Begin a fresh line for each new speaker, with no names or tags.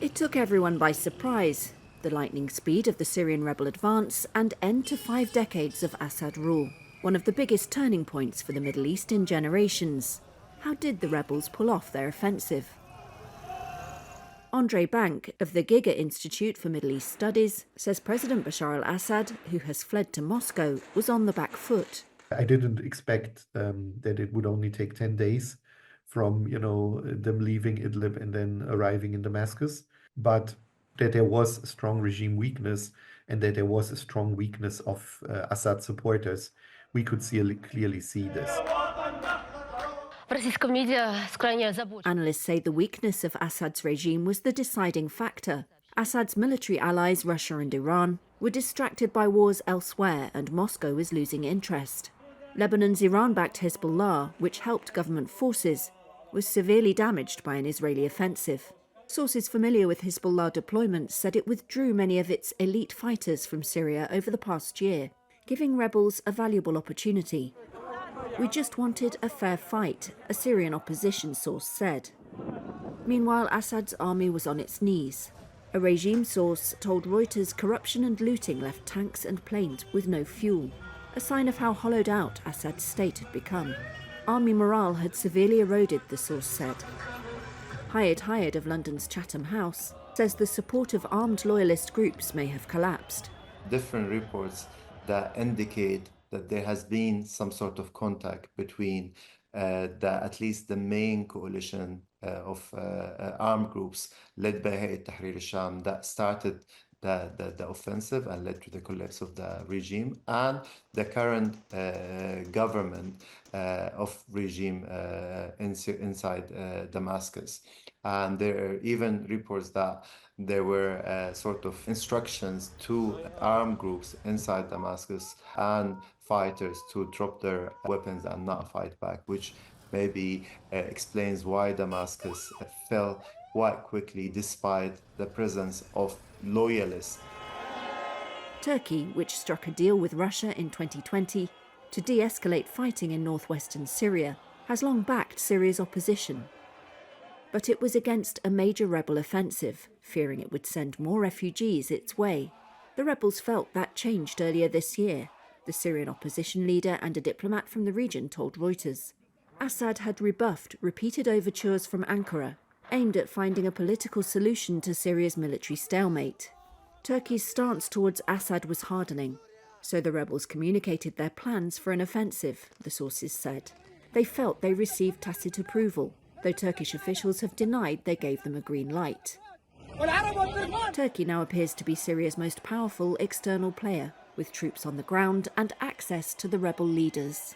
It took everyone by surprise, the lightning speed of the Syrian rebel advance and end to 5 decades of Assad rule, one of the biggest turning points for the Middle East in generations. How did the rebels pull off their offensive? Andre Bank of the Giga Institute for Middle East Studies says President Bashar al-Assad, who has fled to Moscow, was on the back foot.
I didn't expect that it would only take 10 days from, them leaving Idlib and then arriving in Damascus, but that there was a strong regime weakness and that there was a strong weakness of Assad supporters. We could clearly see this.
Analysts say the weakness of Assad's regime was the deciding factor. Assad's military allies, Russia and Iran, were distracted by wars elsewhere and Moscow was losing interest. Lebanon's Iran-backed Hezbollah, which helped government forces, was severely damaged by an Israeli offensive. Sources familiar with Hezbollah deployments said it withdrew many of its elite fighters from Syria over the past year, giving rebels a valuable opportunity. "We just wanted a fair fight," a Syrian opposition source said. Meanwhile, Assad's army was on its knees. A regime source told Reuters corruption and looting left tanks and planes with no fuel, a sign of how hollowed out Assad's state had become. Army morale had severely eroded, the source said. Hayat Hayed of London's Chatham House says the support of armed loyalist groups may have collapsed.
Different reports that indicate that there has been some sort of contact between at least the main coalition of armed groups led by Hayat Tahrir al-Sham that started the offensive and led to the collapse of the regime, and the current government of regime inside Damascus. And there are even reports that there were sort of instructions to armed groups inside Damascus and fighters to drop their weapons and not fight back, which maybe explains why Damascus fell quite quickly despite the presence of loyalists.
Turkey, which struck a deal with Russia in 2020 to de-escalate fighting in northwestern Syria, has long backed Syria's opposition. But it was against a major rebel offensive, fearing it would send more refugees its way. The rebels felt that changed earlier this year, the Syrian opposition leader and a diplomat from the region told Reuters. Assad had rebuffed repeated overtures from Ankara, aimed at finding a political solution to Syria's military stalemate. Turkey's stance towards Assad was hardening, so the rebels communicated their plans for an offensive, the sources said. They felt they received tacit approval, though Turkish officials have denied they gave them a green light. Turkey now appears to be Syria's most powerful external player, with troops on the ground and access to the rebel leaders.